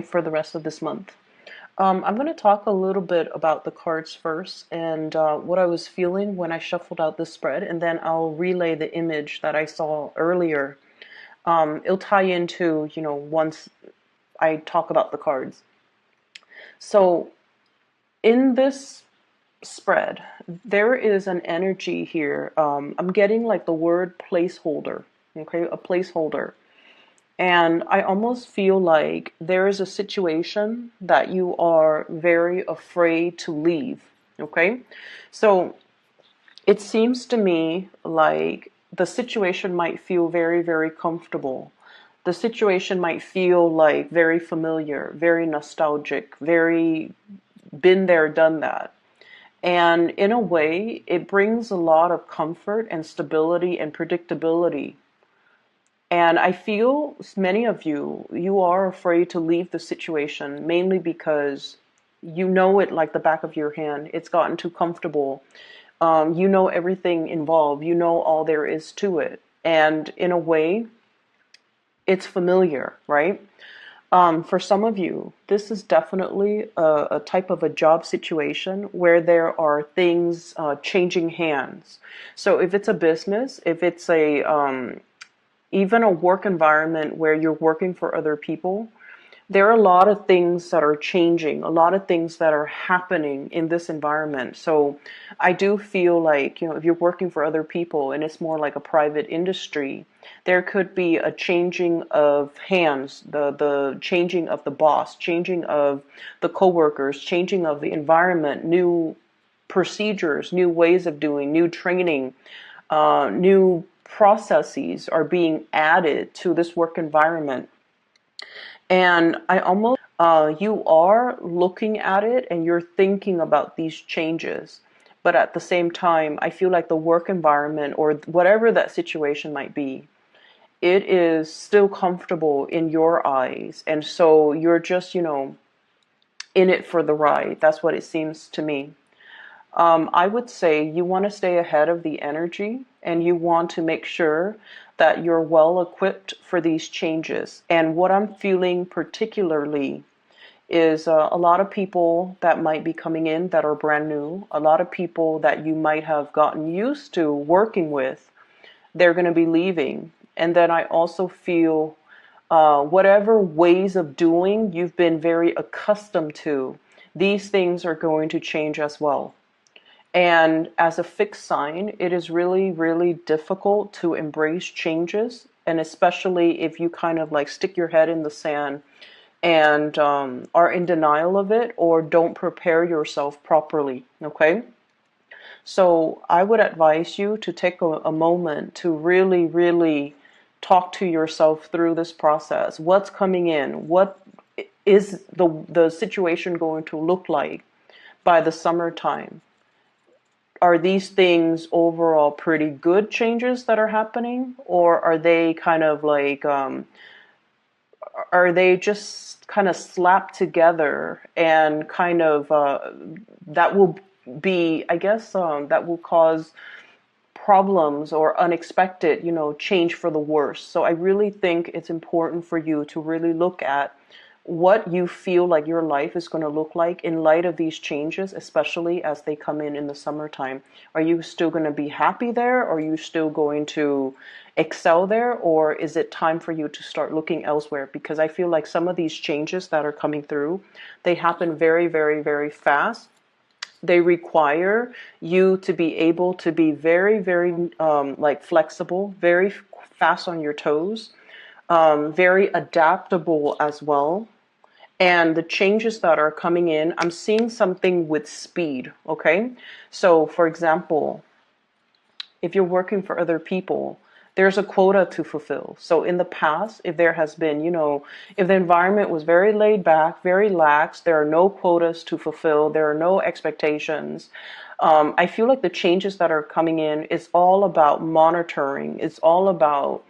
for the rest of this month. I'm going to talk a little bit about the cards first and what I was feeling when I shuffled out the spread, and then I'll relay the image that I saw earlier. It'll tie into, once I talk about the cards. So in this spread, there is an energy here. I'm getting like the word placeholder, okay, a placeholder. And I almost feel like there is a situation that you are very afraid to leave. Okay. So it seems to me like the situation might feel very, very comfortable. The situation might feel like very familiar, very nostalgic, very been there, done that. And in a way, it brings a lot of comfort and stability and predictability. And I feel many of you are afraid to leave the situation, mainly because you know it like the back of your hand. It's gotten too comfortable. You know everything involved. You know all there is to it. And in a way, it's familiar, right? For some of you, this is definitely a type of a job situation where there are things changing hands. So if it's a business, if it's a even a work environment where you're working for other people, there are a lot of things that are changing, a lot of things that are happening in this environment. So I do feel like, if you're working for other people and it's more like a private industry, there could be a changing of hands, the changing of the boss, changing of the coworkers, changing of the environment, new procedures, new ways of doing, new training, new processes are being added to this work environment. And I almost, you are looking at it and you're thinking about these changes. But at the same time, I feel like the work environment or whatever that situation might be, it is still comfortable in your eyes. And so you're just, in it for the ride. That's what it seems to me. I would say you want to stay ahead of the energy and you want to make sure that you're well equipped for these changes. And what I'm feeling particularly is a lot of people that might be coming in that are brand new, a lot of people that you might have gotten used to working with, they're going to be leaving. And then I also feel whatever ways of doing you've been very accustomed to, these things are going to change as well. And as a fixed sign, it is really, really difficult to embrace changes. And especially if you kind of like stick your head in the sand and are in denial of it or don't prepare yourself properly. Okay. So I would advise you to take a moment to really, really talk to yourself through this process. What's coming in? What is the situation going to look like by the summertime? Are these things overall pretty good changes that are happening, or are they kind of like are they just kind of slapped together and kind of that will be, I guess, that will cause problems or unexpected, change for the worse. So I really think it's important for you to really look at what you feel like your life is going to look like in light of these changes, especially as they come in the summertime. Are you still going to be happy there? Are you still going to excel there? Or is it time for you to start looking elsewhere? Because I feel like some of these changes that are coming through, they happen very, very, very fast. They require you to be able to be very, very like flexible, very fast on your toes, very adaptable as well. And the changes that are coming in, I'm seeing something with speed, okay? So, for example, if you're working for other people, there's a quota to fulfill. So in the past, if there has been, if the environment was very laid back, very lax, there are no quotas to fulfill, there are no expectations. I feel like the changes that are coming in is all about monitoring. It's all about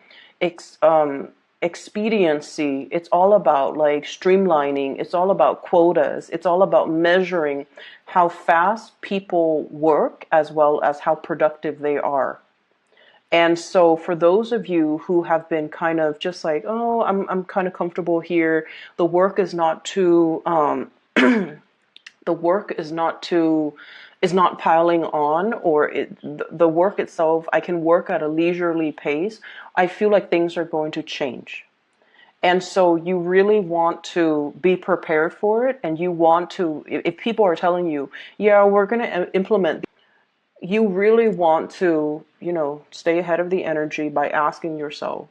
expediency. It's all about like streamlining. It's all about quotas. It's all about measuring how fast people work as well as how productive they are. And so for those of you who have been kind of just like, oh, I'm kind of comfortable here, the work is not too the work is not piling on, or the work itself, I can work at a leisurely pace. I feel like things are going to change. And so you really want to be prepared for it, and you want to, if people are telling you, yeah, we're going to implement, you really want to, stay ahead of the energy by asking yourself,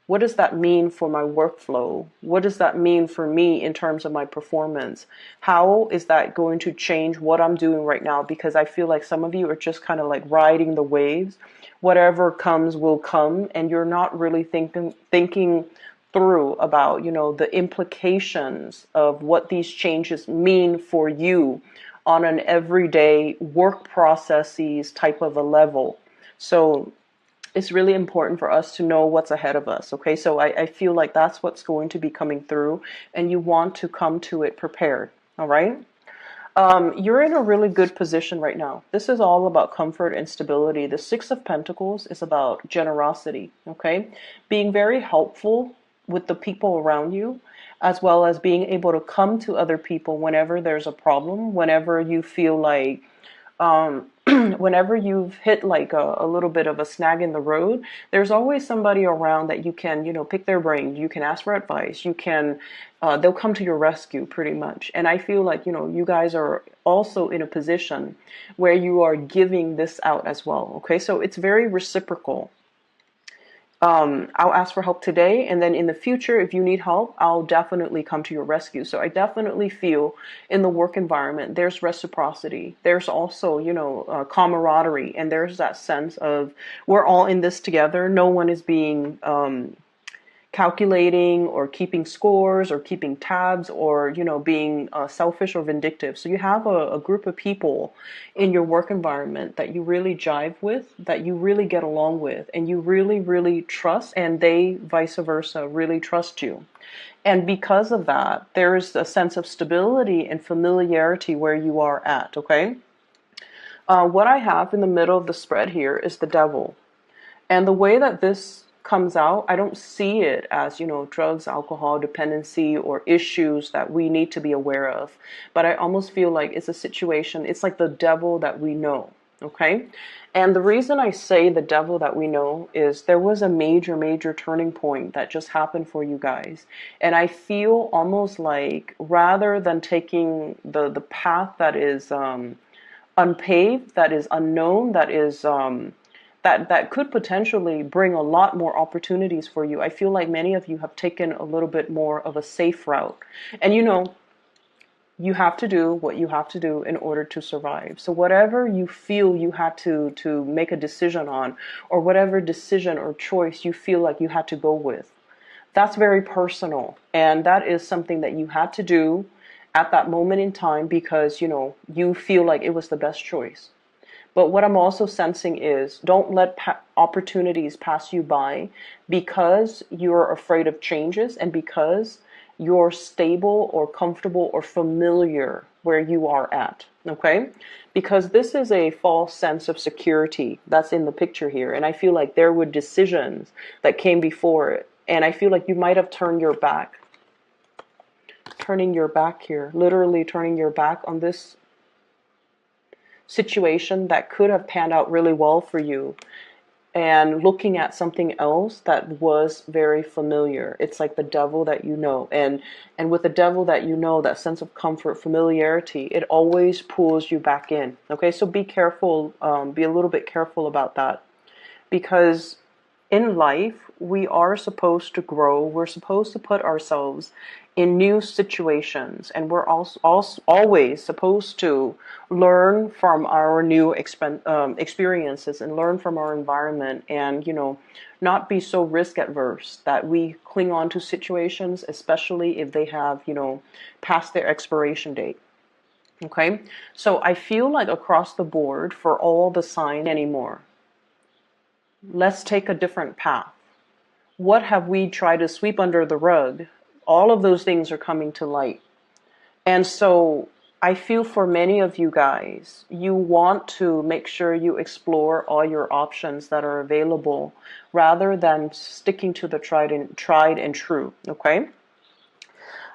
what does that mean for my workflow? What does that mean for me in terms of my performance? How is that going to change what I'm doing right now? Because I feel like some of you are just kind of like riding the waves. Whatever comes will come, and you're not really thinking through about, the implications of what these changes mean for you on an everyday work processes type of a level. So it's really important for us to know what's ahead of us. Okay, so I feel like that's what's going to be coming through, and you want to come to it prepared. All right. You're in a really good position right now. This is all about comfort and stability. The Six of Pentacles is about generosity. Okay, being very helpful with the people around you, as well as being able to come to other people whenever there's a problem, whenever you feel like whenever you've hit like a little bit of a snag in the road, there's always somebody around that you can, pick their brain. You can ask for advice. You can, they'll come to your rescue pretty much. And I feel like, you guys are also in a position where you are giving this out as well. Okay, so it's very reciprocal. I'll ask for help today, and then in the future, if you need help, I'll definitely come to your rescue. So I definitely feel in the work environment, there's reciprocity. There's also, camaraderie, and there's that sense of we're all in this together. No one is being calculating or keeping scores or keeping tabs or being selfish or vindictive. So you have a group of people in your work environment that you really jive with, that you really get along with, and you really trust, and they vice versa really trust you. And because of that, there is a sense of stability and familiarity where you are at. Okay, what I have in the middle of the spread here is the devil. And the way that this comes out, I don't see it as, drugs, alcohol, dependency, or issues that we need to be aware of. But I almost feel like it's a situation, it's like the devil that we know. Okay. And the reason I say the devil that we know is there was a major turning point that just happened for you guys. And I feel almost like rather than taking the path that is unpaved, that is unknown, that is that could potentially bring a lot more opportunities for you. I feel like many of you have taken a little bit more of a safe route. And you have to do what you have to do in order to survive. So whatever you feel you had to make a decision on, or whatever decision or choice you feel like you had to go with, that's very personal. And that is something that you had to do at that moment in time because, you feel like it was the best choice. But what I'm also sensing is don't let opportunities pass you by because you're afraid of changes and because you're stable or comfortable or familiar where you are at. Okay? Because this is a false sense of security that's in the picture here. And I feel like there were decisions that came before it. And I feel like you might have turned your back. Turning your back here. Literally turning your back on this situation that could have panned out really well for you and looking at something else that was very familiar. It's like the devil that you know, and with the devil that you know, that sense of comfort, familiarity, it always pulls you back in. Okay, so be careful, be a little bit careful about that, because in life we are supposed to grow. We're supposed to put ourselves in new situations, and we're also always supposed to learn from our new experiences and learn from our environment, and not be so risk adverse that we cling on to situations, especially if they have passed their expiration date. Okay, so I feel like across the board for all the signs anymore, let's take a different path. What have we tried to sweep under the rug? All of those things are coming to light. And so I feel for many of you guys, you want to make sure you explore all your options that are available rather than sticking to the tried and true. Okay.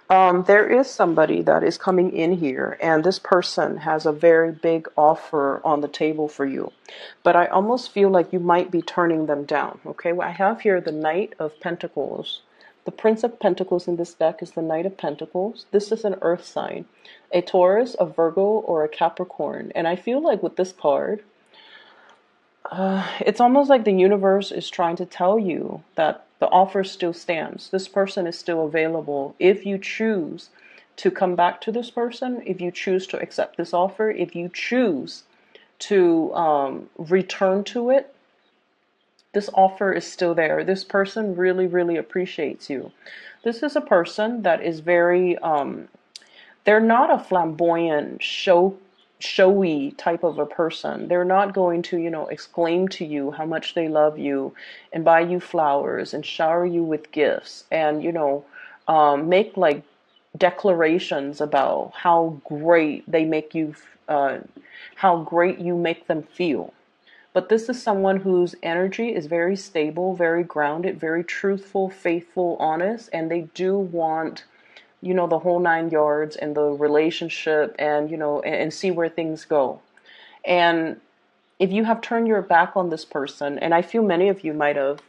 There is somebody that is coming in here, and this person has a very big offer on the table for you. But I almost feel like you might be turning them down. Okay, well, I have here the Knight of Pentacles. The Prince of Pentacles in this deck is the Knight of Pentacles. This is an earth sign, a Taurus, a Virgo, or a Capricorn. And I feel like with this card, it's almost like the universe is trying to tell you that the offer still stands. This person is still available. If you choose to come back to this person, if you choose to accept this offer, if you choose to return to it, this offer is still there. This person really, really appreciates you. This is a person that is very, they're not a flamboyant, showy type of a person. They're not going to, exclaim to you how much they love you and buy you flowers and shower you with gifts and, make like declarations about how great they make you, how great you make them feel. But this is someone whose energy is very stable, very grounded, very truthful, faithful, honest, and they do want, the whole 9 yards and the relationship and, and see where things go. And if you have turned your back on this person, and I feel many of you might have,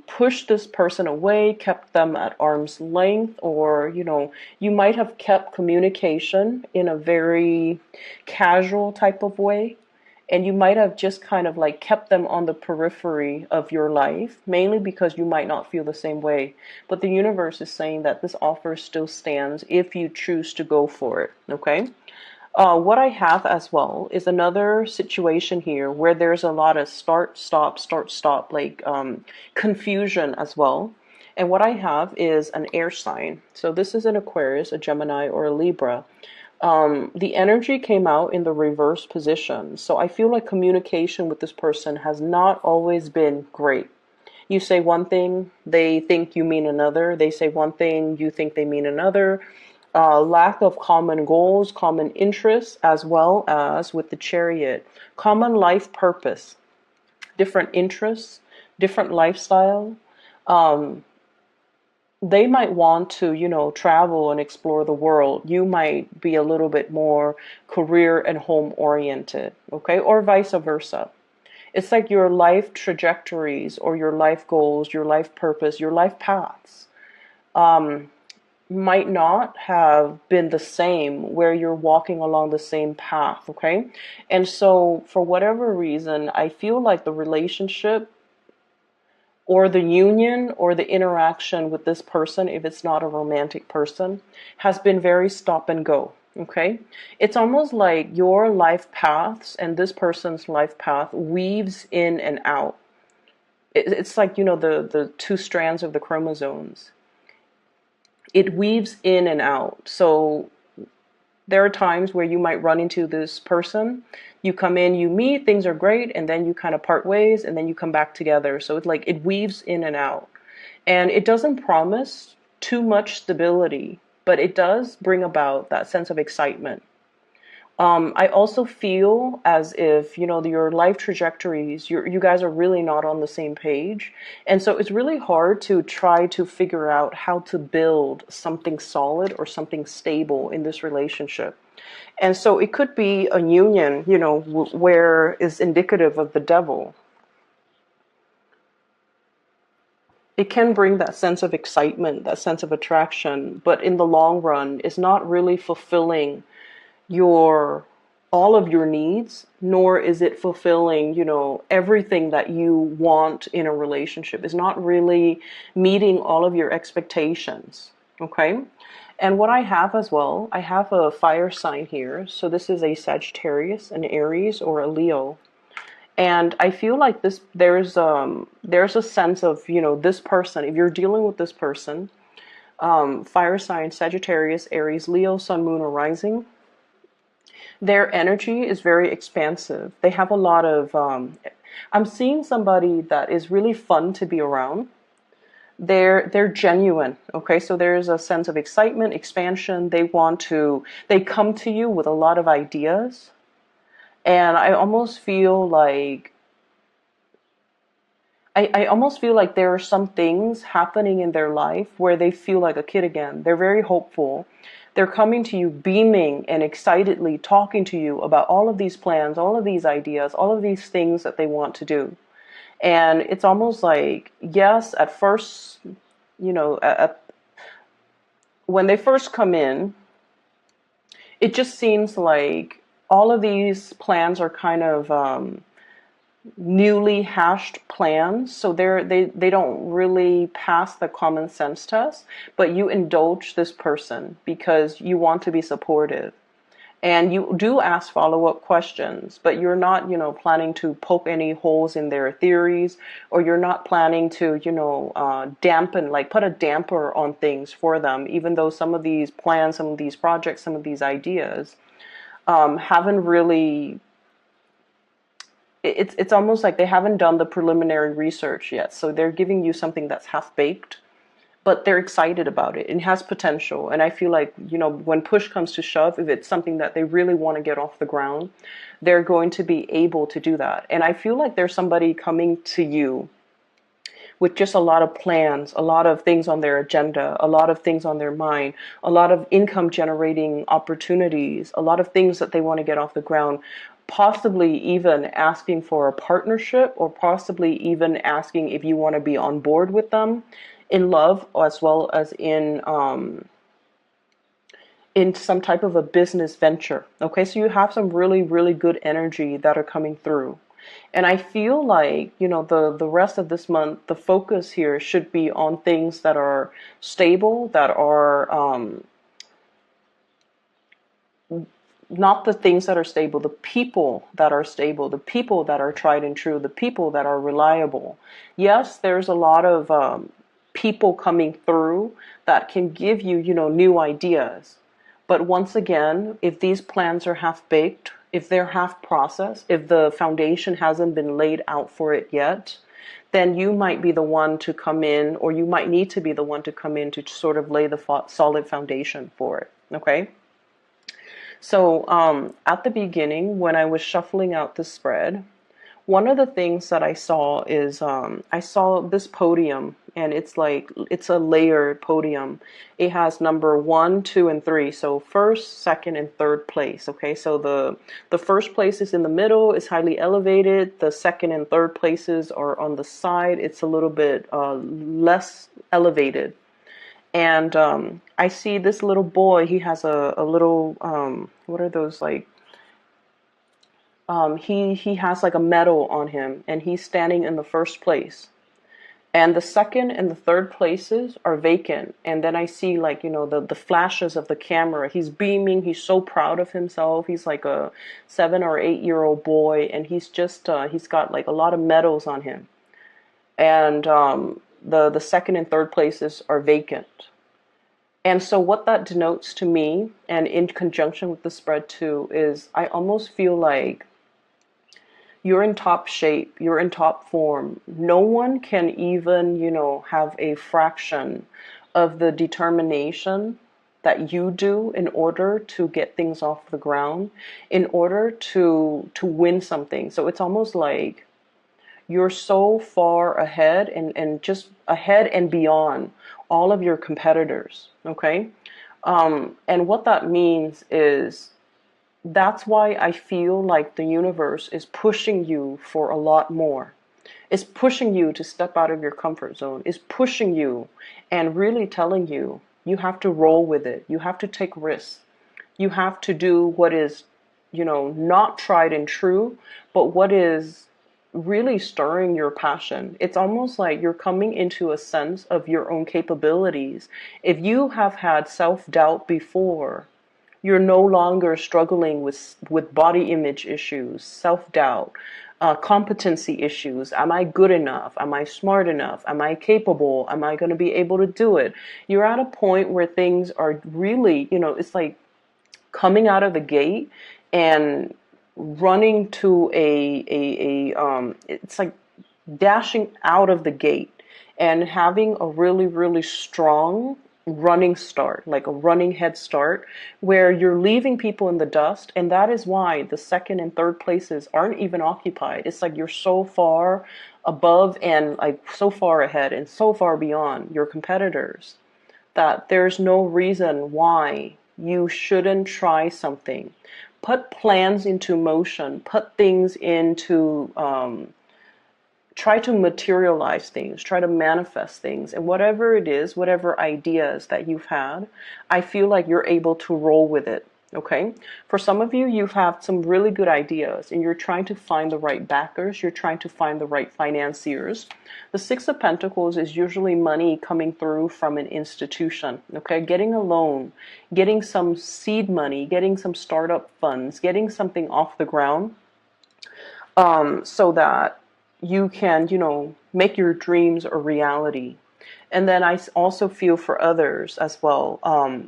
pushed this person away, kept them at arm's length, or, you might have kept communication in a very casual type of way. And you might have just kind of like kept them on the periphery of your life, mainly because you might not feel the same way. But the universe is saying that this offer still stands if you choose to go for it, okay? What I have as well is another situation here where there's a lot of start, stop, like confusion as well. And what I have is an air sign. So this is an Aquarius, a Gemini, or a Libra. The energy came out in the reverse position. So I feel like communication with this person has not always been great. You say one thing, they think you mean another. They say one thing, you think they mean another. Lack of common goals, common interests, as well as with the Chariot, common life purpose, different interests, different lifestyle. They might want to, travel and explore the world. You might be a little bit more career and home oriented, okay? Or vice versa. It's like your life trajectories or your life goals, your life purpose, your life paths might not have been the same where you're walking along the same path, okay? And so for whatever reason, I feel like the relationship or the union or the interaction with this person, if it's not a romantic person, has been very stop and go. Okay, it's almost like your life paths and this person's life path weaves in and out. It's like, the two strands of the chromosomes. It weaves in and out. So there are times where you might run into this person. You come in, you meet, things are great, and then you kind of part ways, and then you come back together. So it's like it weaves in and out. And it doesn't promise too much stability, but it does bring about that sense of excitement. I also feel as if, your life trajectories, you guys are really not on the same page. And so it's really hard to try to figure out how to build something solid or something stable in this relationship. And so it could be a union, where is indicative of the devil. It can bring that sense of excitement, that sense of attraction, but in the long run, it's not really fulfilling your all of your needs, nor is it fulfilling, everything that you want in a relationship. It's not really meeting all of your expectations. Okay. And what I have as well, I have a fire sign here. So this is a Sagittarius, an Aries, or a Leo. And I feel like there's a sense of, this person, if you're dealing with this person, fire sign, Sagittarius, Aries, Leo, Sun, Moon, or Rising, their energy is very expansive. They have a lot of, I'm seeing somebody that is really fun to be around. they're genuine. Okay, so there's a sense of excitement, expansion. They come to you with a lot of ideas, and I almost feel like there are some things happening in their life where they feel like a kid again. They're very hopeful. They're coming to you beaming and excitedly talking to you about all of these plans, all of these ideas, all of these things that they want to do. And it's almost like, yes, at first, when they first come in, it just seems like all of these plans are kind of newly hashed plans, so they don't really pass the common sense test, but you indulge this person because you want to be supportive. And you do ask follow-up questions, but you're not, planning to poke any holes in their theories, or you're not planning to, dampen, like put a damper on things for them, even though some of these plans, some of these projects, some of these ideas haven't really, it's almost like they haven't done the preliminary research yet. So they're giving you something that's half-baked, but they're excited about it. It has potential. And I feel like, when push comes to shove, if it's something that they really want to get off the ground, they're going to be able to do that. And I feel like there's somebody coming to you with just a lot of plans, a lot of things on their agenda, a lot of things on their mind, a lot of income generating opportunities, a lot of things that they want to get off the ground, possibly even asking for a partnership, or possibly even asking if you want to be on board with them in love, as well as in some type of a business venture. Okay, so you have some really, really good energy that are coming through. And I feel like, the rest of this month, the focus here should be on things that are stable, that are not the things that are stable, the people that are stable, the people that are tried and true, the people that are reliable. Yes, there's a lot of people coming through that can give you, new ideas. But once again, if these plans are half baked, if they're half processed, if the foundation hasn't been laid out for it yet, then you might be the one to come in, or you might need to be the one to come in to sort of lay the solid foundation for it. Okay? So at the beginning, when I was shuffling out the spread, one of the things that I saw is I saw this podium, and it's a layered podium. It has number 1, 2, and 3. So first, second, and third place. Okay, so the first place is in the middle, is highly elevated. The second and third places are on the side. It's a little bit less elevated. And I see this little boy. He has a little what are those, like? He has like a medal on him, and he's standing in the first place. And the second and the third places are vacant. And then I see, like, the flashes of the camera. He's beaming. He's so proud of himself. He's like a 7 or 8 year old boy, and he's got like a lot of medals on him. And the second and third places are vacant. And so what that denotes to me, and in conjunction with the spread too, is I almost feel like you're in top shape, you're in top form. No one can even, have a fraction of the determination that you do in order to get things off the ground, in order to win something. So it's almost like you're so far ahead, and just ahead and beyond all of your competitors. Okay? And what that means is, that's why I feel like the universe is pushing you for a lot more. It's pushing you to step out of your comfort zone. It's pushing you and really telling you, you have to roll with it. You have to take risks. You have to do what is, not tried and true, but what is really stirring your passion. It's almost like you're coming into a sense of your own capabilities. If you have had self-doubt before, you're no longer struggling with body image issues, self-doubt, competency issues. Am I good enough? Am I smart enough? Am I capable? Am I going to be able to do it? You're at a point where things are really, it's like coming out of the gate and running to it's like dashing out of the gate and having a really, really strong running start, like a running head start, where you're leaving people in the dust. And that is why the second and third places aren't even occupied. It's like you're so far above and like so far ahead and so far beyond your competitors that there's no reason why you shouldn't try something. Put plans into motion, put things into try to materialize things, try to manifest things, and whatever it is, whatever ideas that you've had, I feel like you're able to roll with it. Okay. For some of you, you've had some really good ideas and you're trying to find the right backers. You're trying to find the right financiers. The Six of Pentacles is usually money coming through from an institution. Okay. Getting a loan, getting some seed money, getting some startup funds, getting something off the ground, so that you can, make your dreams a reality. And then I also feel for others as well.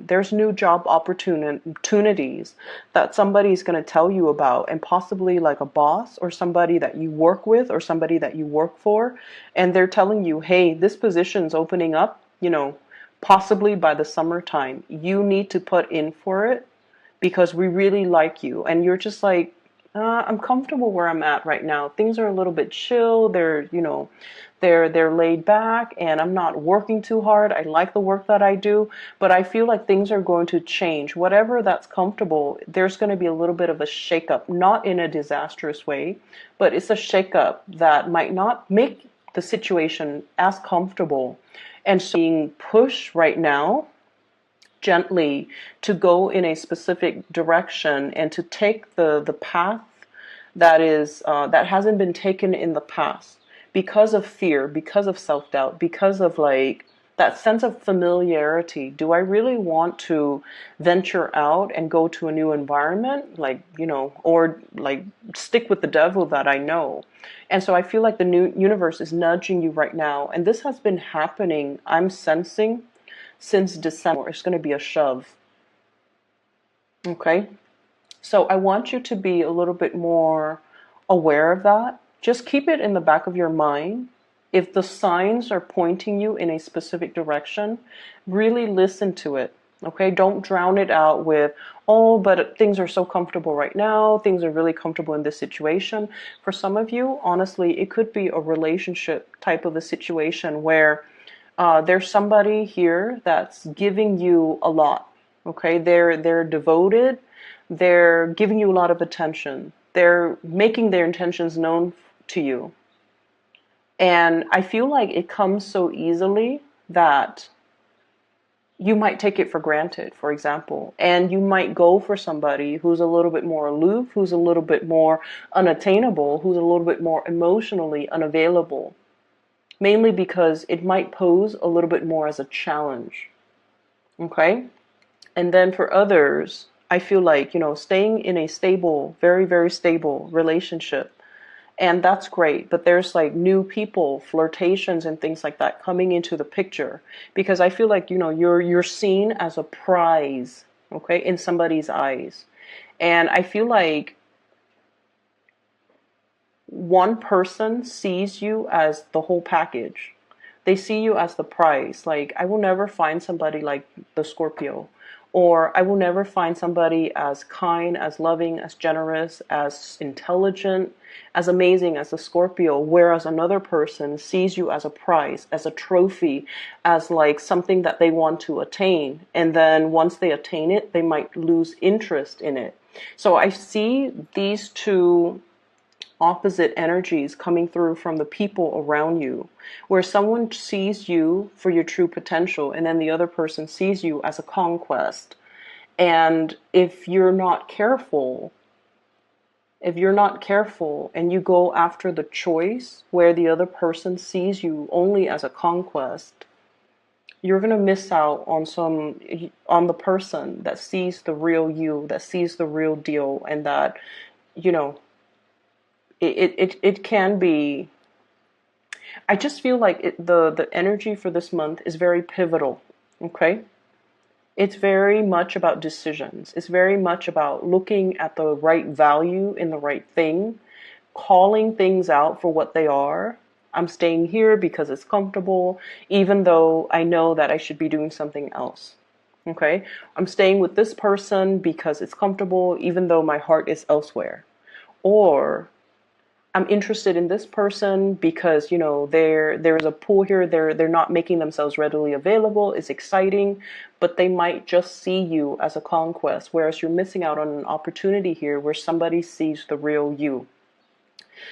There's new job opportunities that somebody's going to tell you about, and possibly like a boss or somebody that you work with or somebody that you work for. And they're telling you, hey, this position's opening up, possibly by the summertime. You need to put in for it because we really like you. And you're just like, I'm comfortable where I'm at right now. Things are a little bit chill. They're laid back, and I'm not working too hard. I like the work that I do, but I feel like things are going to change. Whatever that's comfortable, there's going to be a little bit of a shakeup, not in a disastrous way, but it's a shakeup that might not make the situation as comfortable. And so being pushed right now gently to go in a specific direction and to take the path that is that hasn't been taken in the past because of fear, because of self-doubt, because of like that sense of familiarity. Do I really want to venture out and go to a new environment, or like stick with the devil that I know? And so I feel like the new universe is nudging you right now, and this has been happening, I'm sensing, since December. It's going to be a shove. Okay? So I want you to be a little bit more aware of that. Just keep it in the back of your mind. If the signs are pointing you in a specific direction, really listen to it. Okay? Don't drown it out with, oh, but things are so comfortable right now. Things are really comfortable in this situation. For some of you, honestly, it could be a relationship type of a situation where there's somebody here that's giving you a lot. Okay, they're devoted. They're giving you a lot of attention. They're making their intentions known to you. And I feel like it comes so easily that you might take it for granted, for example. And you might go for somebody who's a little bit more aloof, who's a little bit more unattainable, who's a little bit more emotionally unavailable. Mainly because it might pose a little bit more as a challenge. Okay? And then for others, I feel like, staying in a stable, very, very stable relationship. And that's great. But there's like new people, flirtations and things like that coming into the picture. Because I feel like, you're seen as a prize, okay, in somebody's eyes. And I feel like one person sees you as the whole package. They see you as the prize. Like, I will never find somebody like the Scorpio. Or I will never find somebody as kind, as loving, as generous, as intelligent, as amazing as the Scorpio. Whereas another person sees you as a prize, as a trophy, as like something that they want to attain. And then once they attain it, they might lose interest in it. So I see these two opposite energies coming through from the people around you, where someone sees you for your true potential and then the other person sees you as a conquest. And if you're not careful and you go after the choice where the other person sees you only as a conquest, you're going to miss out on the person that sees the real you, that sees the real deal, and that, it can be. I just feel like the energy for this month is very pivotal. Okay, it's very much about decisions. It's very much about looking at the right value in the right thing, calling things out for what they are. I'm staying here because it's comfortable, even though I know that I should be doing something else. Okay, I'm staying with this person because it's comfortable, even though my heart is elsewhere. Or I'm interested in this person because, you know, there's a pool here. They're not making themselves readily available. It's exciting, but they might just see you as a conquest, whereas you're missing out on an opportunity here where somebody sees the real you.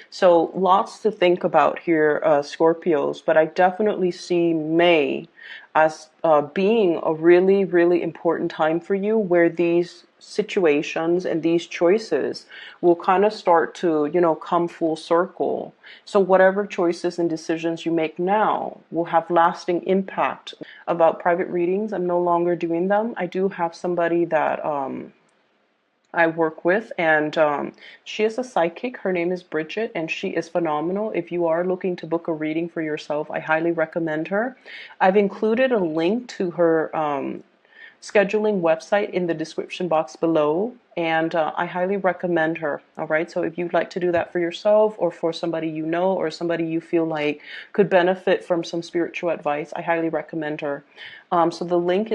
So lots to think about here, Scorpios, but I definitely see May as being a really, really important time for you, where these situations and these choices will kind of start to, you know, come full circle. So whatever choices and decisions you make now will have lasting impact. About private readings, I'm no longer doing them. I do have somebody that I work with, and she is a psychic. Her name is Bridget, and she is phenomenal. If you are looking to book a reading for yourself, I highly recommend her. I've included a link to her scheduling website in the description box below, and I highly recommend her. All right, so if you'd like to do that for yourself or for somebody you know or somebody you feel like could benefit from some spiritual advice, I highly recommend her. So the link